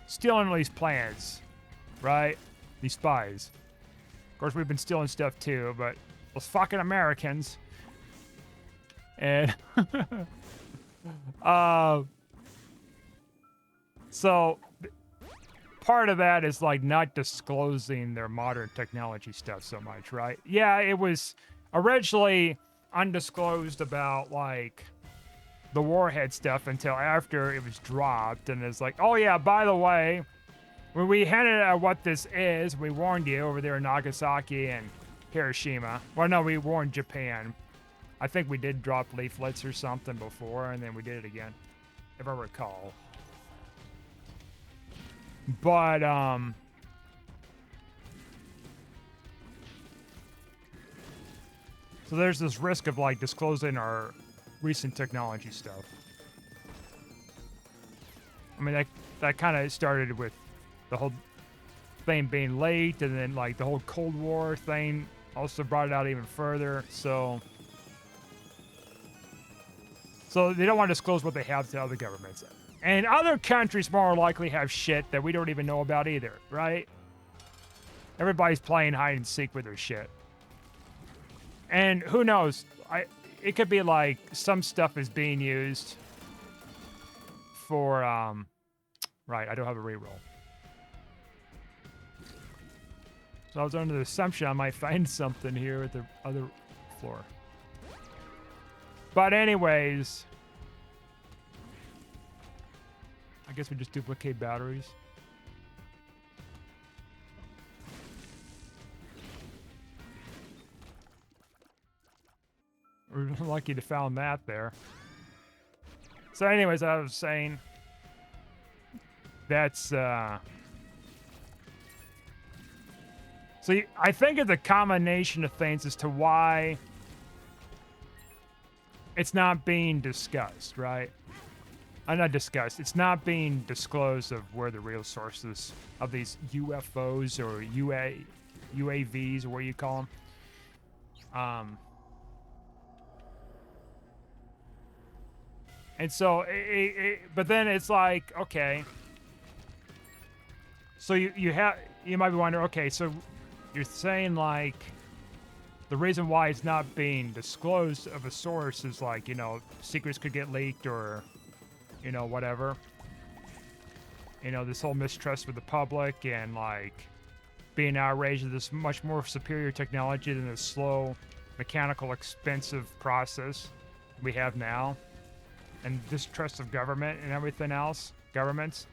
S1: stealing these plans, right? These spies. Of course, we've been stealing stuff too, but those fucking Americans. And so part of that is like not disclosing their modern technology stuff so much, right? Yeah, it was originally undisclosed about like the warhead stuff until after it was dropped, and it's like, oh yeah, by the way, when we hinted at what this is, we warned you over there in Nagasaki and Hiroshima. Well, no, we warned Japan. I think we did drop leaflets or something before, and then we did it again, if I recall. But, so there's this risk of, like, disclosing our recent technology stuff. I mean, that kind of started with the whole thing being late, and then, like, the whole Cold War thing also brought it out even further, so they don't want to disclose what they have to other governments. And other countries more likely have shit that we don't even know about either, right? Everybody's playing hide and seek with their shit. And who knows? It could be like some stuff is being used for, right, I don't have a reroll. So I was under the assumption I might find something here at the other floor. But anyways, I guess we just duplicate batteries. We're lucky to found that there. So anyways, I was saying that's so I think it's a combination of things as to why it's not being discussed, right? Not discussed. It's not being disclosed of where the real sources of these UFOs or UAVs, or what you call them. And so, but then it's like, okay. So you might be wondering, okay, so you're saying like the reason why it's not being disclosed of a source is like, you know, secrets could get leaked or, you know, whatever. You know, this whole mistrust with the public and like being outraged at this much more superior technology than the slow, mechanical, expensive process we have now. And distrust of government and everything else, governments.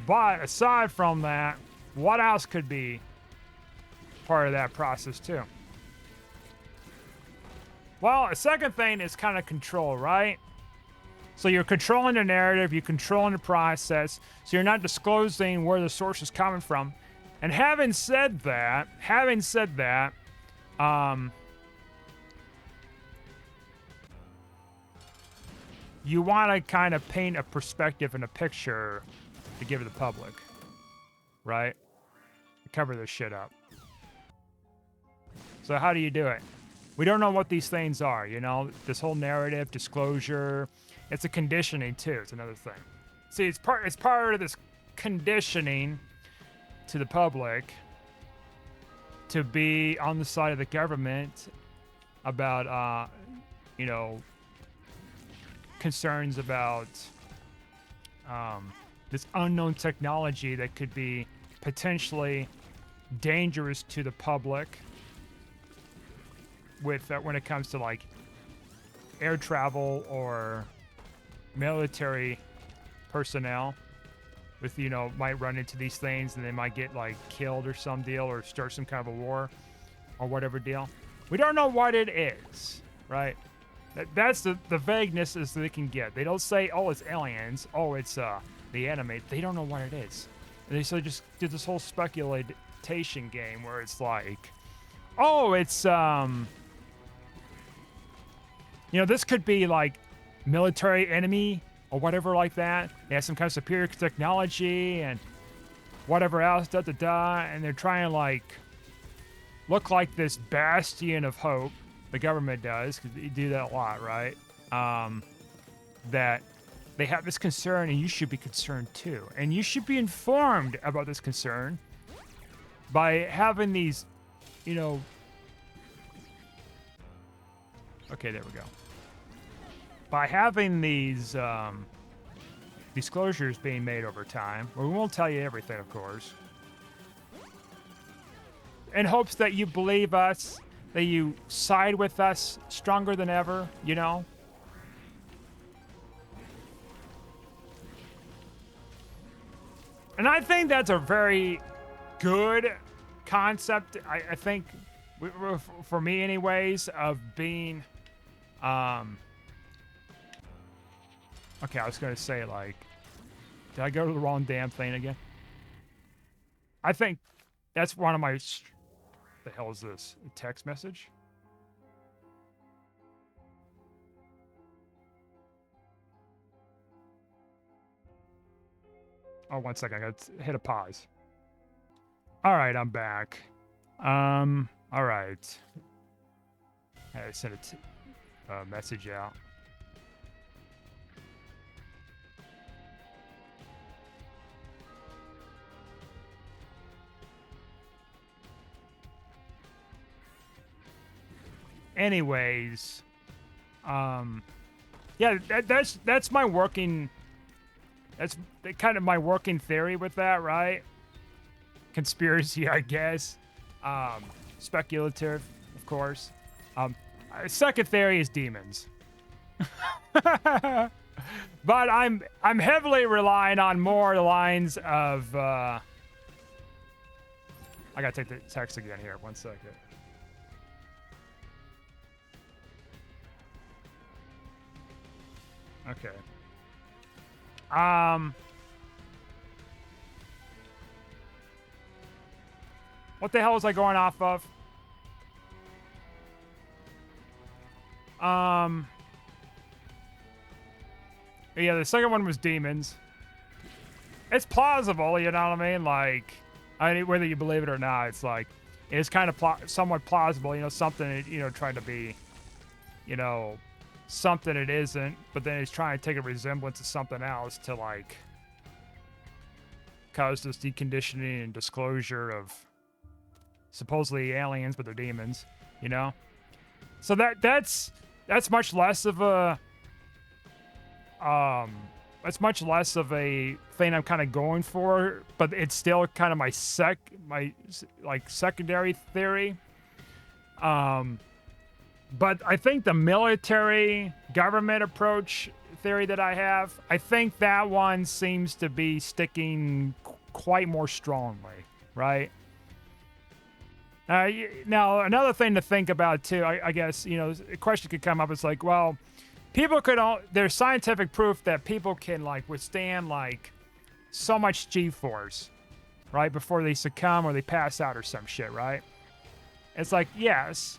S1: But aside from that, what else could be part of that process too? Well, a second thing is kind of control, right? So you're controlling the narrative, you're controlling the process, so you're not disclosing where the source is coming from. And having said that, you want to kind of paint a perspective and a picture to give the public, right? To cover this shit up. So how do you do it? We don't know what these things are, you know? This whole narrative, disclosure, it's a conditioning too. It's another thing. See, it's part of this conditioning to the public to be on the side of the government about, you know, concerns about this unknown technology that could be potentially dangerous to the public with when it comes to like air travel or military personnel with, you know, might run into these things and they might get like killed or some deal or start some kind of a war or whatever deal. We don't know what it is, right? That's the vagueness as they can get. They don't say, oh, it's aliens. Oh, it's the enemy. They don't know what it is. And they so just do this whole speculation game where it's like, oh, it's this could be like military enemy or whatever like that. They have some kind of superior technology and whatever else, da da da, and they're trying to like look like this bastion of hope. The government does, because they do that a lot, right? That they have this concern, and you should be concerned too, and you should be informed about this concern by having these, Okay, there we go. By having these disclosures being made over time, well, we won't tell you everything, of course, in hopes that you believe us, that you side with us stronger than ever, And I think that's a very good concept, I think, for me anyways, of being, okay, I was going to say, like, did I go to the wrong damn thing again? I think that's one of my, the hell is this? A text message? Oh, 1 second. I got to hit a pause. All right, I'm back. All right. I sent a message out. Anyways, yeah, that's my working. That's kind of my working theory with that, right? Conspiracy, I guess. Speculative, of course. Second theory is demons. But I'm heavily relying on more lines of. I gotta take the text again here. 1 second. Okay. What the hell was I going off of? Yeah, the second one was demons. It's plausible, you know what I mean? Like, whether you believe it or not, it's like, it's kind of somewhat plausible, something, trying to be, something it isn't, but then it's trying to take a resemblance of something else to, like, cause this deconditioning and disclosure of supposedly aliens, but they're demons, So that's much less of a that's much less of a thing I'm kind of going for, but it's still kind of my secondary theory. But I think the military government approach theory that I have, I think that one seems to be sticking quite more strongly, right? Now, another thing to think about, too, I guess, a question could come up. It's like, well, people there's scientific proof that people can, like, withstand, like, so much G-force, right, before they succumb or they pass out or some shit, right? It's like, yes.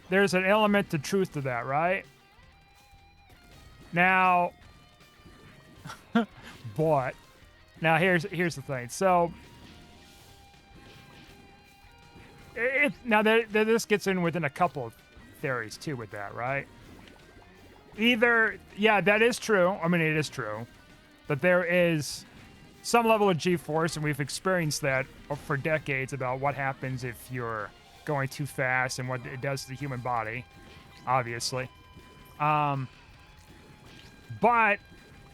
S1: There's an element to truth to that, right? Now, but now here's the thing. So, this gets in within a couple of theories too with that, right? Either, yeah, that is true. I mean, it is true that there is some level of G-force, and we've experienced that for decades about what happens if you're going too fast and what it does to the human body, obviously. But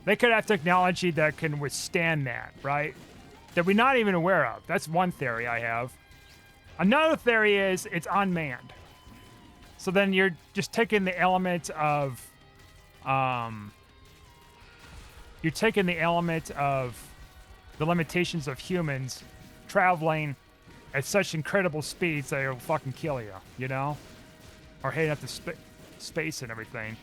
S1: they could have technology that can withstand that, right? That we're not even aware of. That's one theory I have. Another theory is it's unmanned. So then you're just taking the element of, the limitations of humans traveling at such incredible speeds that it'll fucking kill you, or heading up to space and everything.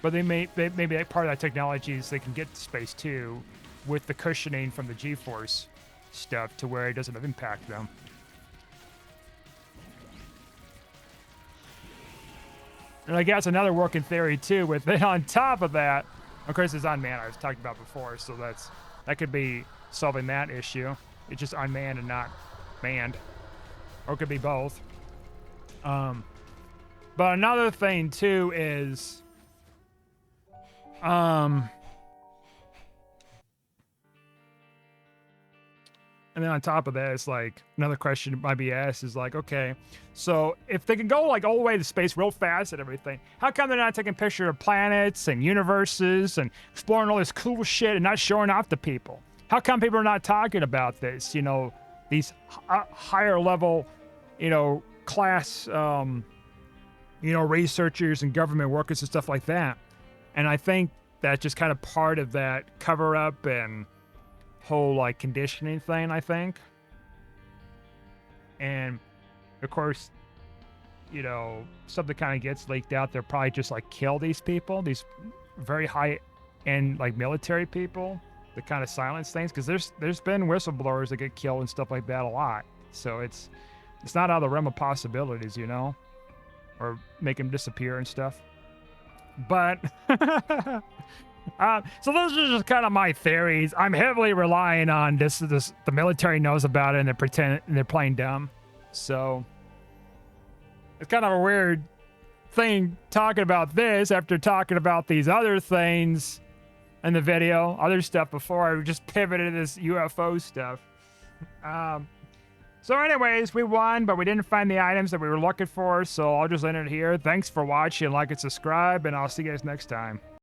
S1: But maybe part of that technology is they can get to space too, with the cushioning from the G-force stuff to where it doesn't impact them. And I guess another working theory too, with it on top of that, of course, it's unmanned. I was talking about before, so that could be solving that issue. It's just unmanned and not manned, or it could be both. But another thing too is, and then on top of that, it's like another question that might be asked is like, okay, so if they can go like all the way to space real fast and everything, how come they're not taking pictures of planets and universes and exploring all this cool shit and not showing off to people? How come people are not talking about this? You know, these higher level, you know, class, you know, researchers and government workers and stuff like that. And I think that's just kind of part of that cover up and whole like conditioning thing, I think. And of course, you know, something kind of gets leaked out, they'll probably just like kill these people, these very high end like military people, that kind of silence things, because there's been whistleblowers that get killed and stuff like that a lot. So it's not out of the realm of possibilities, you know, or make them disappear and stuff. But so those are just kind of my theories. I'm heavily relying on this. The military knows about it and they're playing dumb. So it's kind of a weird thing talking about this after talking about these other things in the video, other stuff before. I just pivoted to this UFO stuff. So anyways, we won, but we didn't find the items that we were looking for. So I'll just end it here. Thanks for watching. Like and subscribe, and I'll see you guys next time.